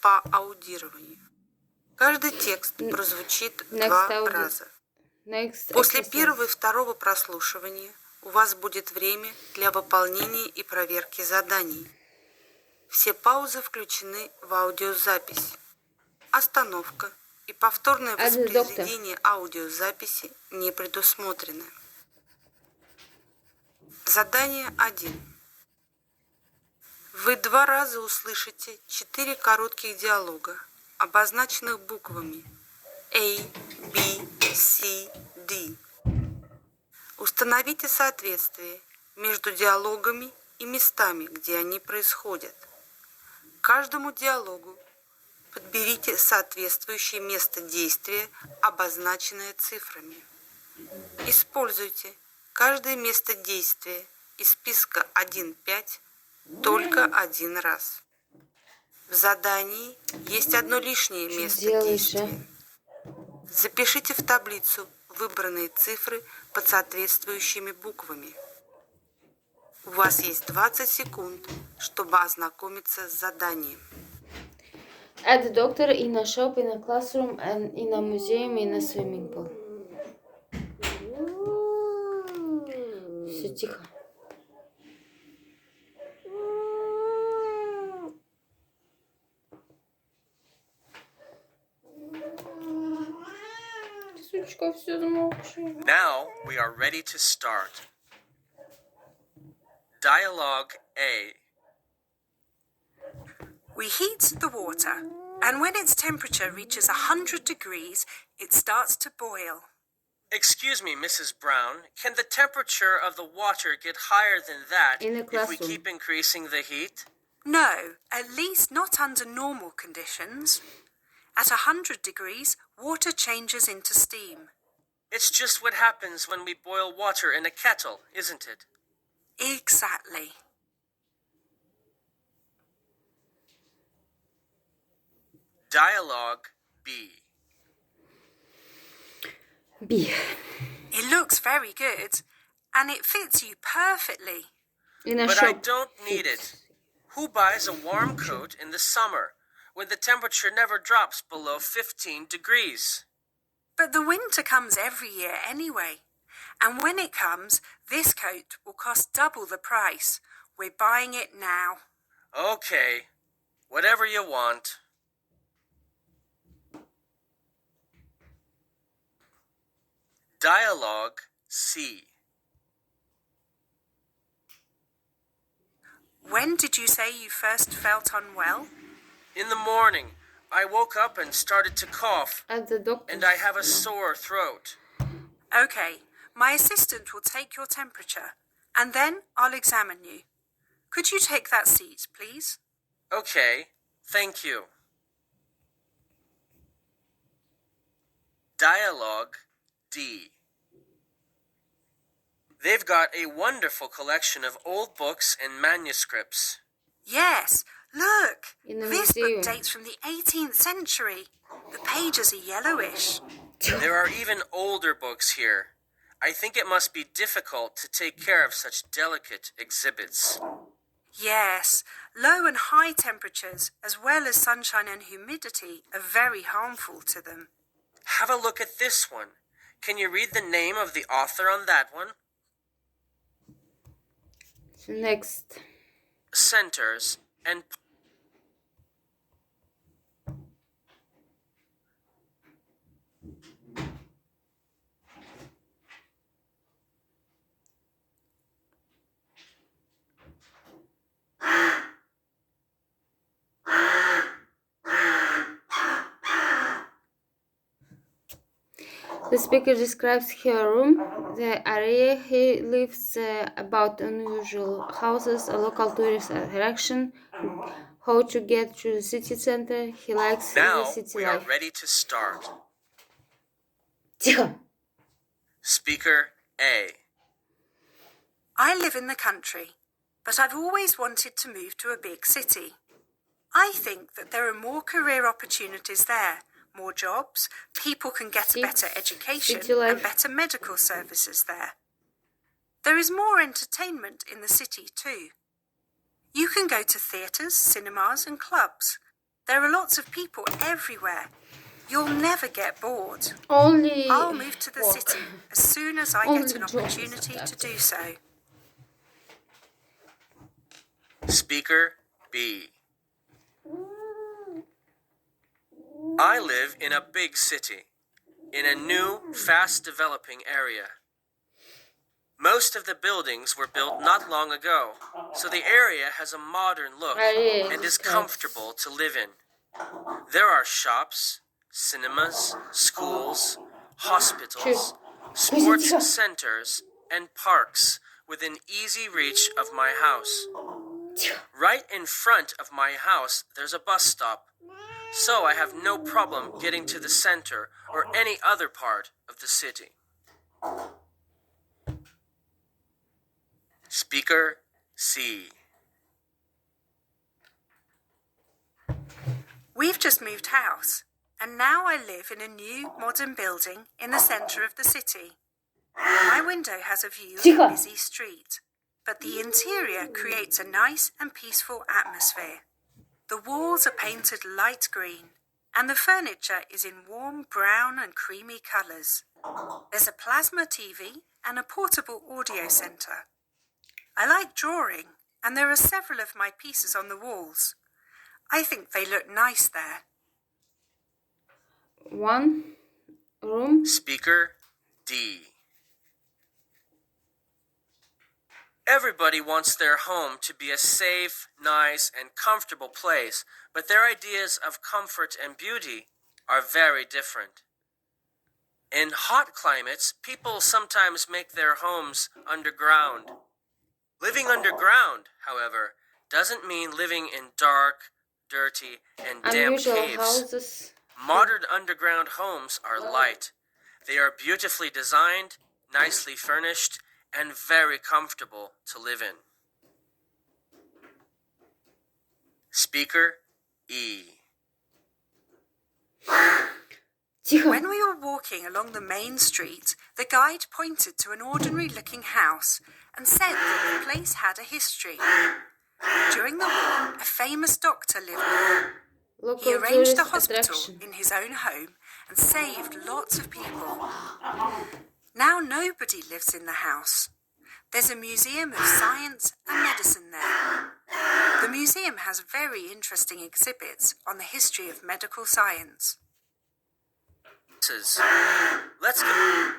по аудированию. Каждый текст прозвучит два раза. После первого и второго прослушивания у вас будет время для выполнения и проверки заданий. Все паузы включены в аудиозапись. Остановка и повторное воспроизведение аудиозаписи не предусмотрены. Задание 1. Вы 2 раза услышите 4 коротких диалога, обозначенных буквами A, B, C, D. Установите соответствие между диалогами и местами, где они происходят. К каждому диалогу подберите соответствующее место действия, обозначенное цифрами. Используйте каждое место действия из списка 1-5 только один раз. В задании есть одно лишнее место действия. Запишите в таблицу выбранные цифры под соответствующими буквами. У вас есть 20 секунд, чтобы ознакомиться с заданием. At the doctor, in a shop, in a classroom, and in a museum, in a swimming pool. Все тихо. Сучка, все замолчи. Now we are ready to start. Dialogue A. We heat the water, and when its temperature reaches 100 degrees, it starts to boil. Excuse me, Mrs. Brown. Can the temperature of the water get higher than that if we keep increasing the heat? No, at least not under normal conditions. At 100 degrees, water changes into steam. It's just what happens when we boil water in a kettle, isn't it? Exactly. Dialogue B. B. It looks very good, and it fits you perfectly. But I don't need it. Who buys a warm coat in the summer when the temperature never drops below 15 degrees? But the winter comes every year anyway. And when it comes, this coat will cost double the price. We're buying it now. Okay, whatever you want. Dialogue C. When did you say you first felt unwell? In the morning, I woke up and started to cough, At the doctor. and I have a sore throat. Okay, my assistant will take your temperature, and then I'll examine you. Could you take that seat, please? Okay, thank you. Dialogue D. They've got a wonderful collection of old books and manuscripts. Yes, look. In the This museum. book dates from the 18th century. The pages are yellowish. There are even older books here. I think it must be difficult to take care of such delicate exhibits. Yes, low and high temperatures, as well as sunshine and humidity, are very harmful to them. Have a look at this one. Can you read the name of the author on that one? Next. Centers and The speaker describes her room, the area he lives, about unusual houses, a local tourist attraction, how to get to the city center. He likes the now city we are life. ready to start. Тихо. Speaker A. I live in the country, but I've always wanted to move to a big city. I think that there are more career opportunities there, more jobs, people can get a better education and better medical services there. There is more entertainment in the city too. You can go to theatres, cinemas and clubs. There are lots of people everywhere. You'll never get bored. Only I'll move to the work. city as soon as I Only get an jobs, opportunity to that's do so. Speaker B. I live in a big city, in a new, fast-developing area. Most of the buildings were built not long ago, so the area has a modern look and is comfortable to live in. There are shops, cinemas, schools, hospitals, sports centers, and parks within easy reach of my house. Right in front of my house, there's a bus stop, so I have no problem getting to the center or any other part of the city. Speaker C. We've just moved house, and now I live in a new, modern building in the centre of the city. My window has a view of a busy street, but the interior creates a nice and peaceful atmosphere. The walls are painted light green, and the furniture is in warm brown and creamy colours. There's a plasma TV and a portable audio centre. I like drawing, and there are several of my pieces on the walls. I think they look nice there. One room. Speaker D. Everybody wants their home to be a safe, nice, and comfortable place, but their ideas of comfort and beauty are very different. In hot climates, people sometimes make their homes underground. Living underground, however, doesn't mean living in dark, dirty, and damp Unusual caves. houses. Modern underground homes are light. They are beautifully designed, nicely furnished, and very comfortable to live in. Speaker E. When we were walking along the main street, the guide pointed to an ordinary-looking house and said that the place had a history. During the war, a famous doctor lived there. He Local arranged a tourist hospital attraction. in his own home and saved lots of people. Now nobody lives in the house. There's a museum of science and medicine there. The museum has very interesting exhibits on the history of medical science. Let's go.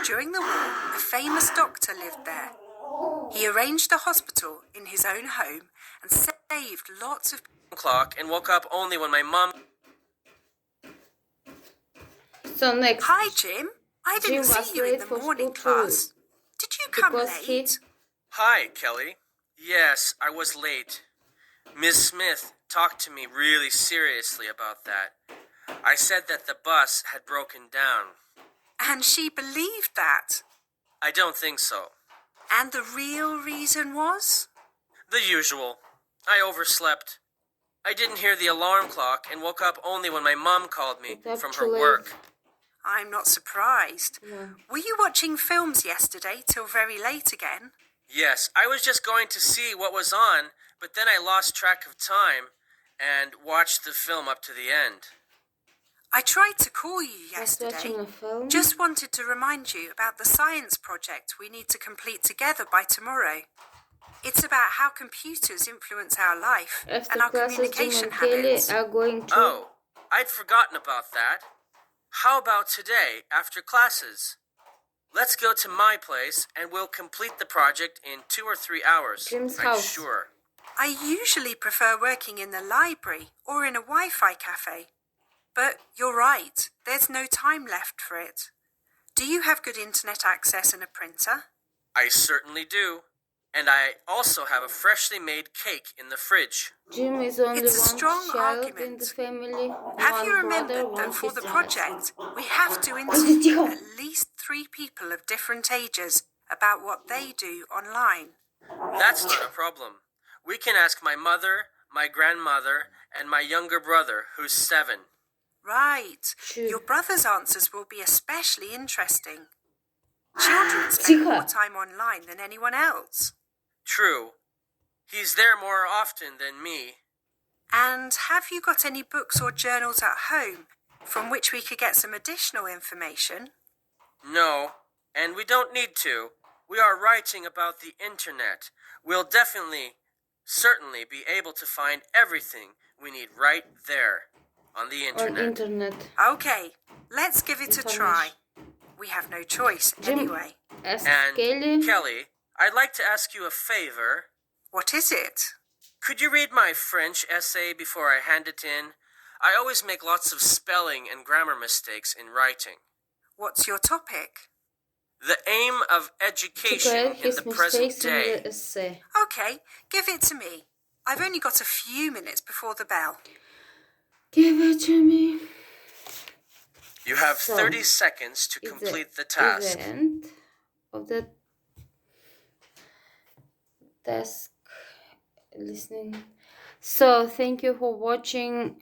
During the war, a famous doctor lived there. He arranged a hospital in his own home and saved lots of Clock and woke up only when my mom. So next. Hi, Jim. I didn't Jim was see you in late the for morning school too. class. Did you come Because late? Hi, Kelly. Yes, I was late. Miss Smith talked to me really seriously about that. I said that the bus had broken down. And she believed that. I don't think so. And the real reason was? The usual. I overslept. I didn't hear the alarm clock and woke up only when my mom called me That's from too her late. work. I'm not surprised. Yeah. Were you watching films yesterday till very late again? Yes, I was just going to see what was on, but then I lost track of time and watched the film up to the end. I tried to call you Was yesterday. watching a film. Just wanted to remind you about the science project we need to complete together by tomorrow. It's about how computers influence our life After and our classes, Jim communication and Kelly habits. are going to. Oh, I'd forgotten about that. How about today, after classes? Let's go to my place and we'll complete the project in 2 or 3 hours. Jim's I'm house. sure. I usually prefer working in the library or in a Wi-Fi cafe. But you're right, there's no time left for it. Do you have good internet access and a printer? I certainly do. And I also have a freshly made cake in the fridge. Jim is only It's a one strong child argument. in the family. Have one you remembered brother, that one for the sister. project, we have to interview at least 3 people of different ages about what they do online? That's not a problem. We can ask my mother, my grandmother, and my younger brother, who's 7. Right. True. Your brother's answers will be especially interesting. Children spend more time online than anyone else. True. He's there more often than me. And have you got any books or journals at home from which we could get some additional information? No, and we don't need to. We are writing about the internet. We'll certainly be able to find everything we need right there on the On internet. internet. Okay, let's give it a try. We have no choice Jim anyway. And Kelly. Kelly, I'd like to ask you a favor. What is it? Could you read my French essay before I hand it in? I always make lots of spelling and grammar mistakes in writing. What's your topic? The aim of education in the present day. Okay, give it to me. I've only got a few minutes before the bell. Give it to me. You have 30 seconds to complete the task. The end of the task listening. So thank you for watching.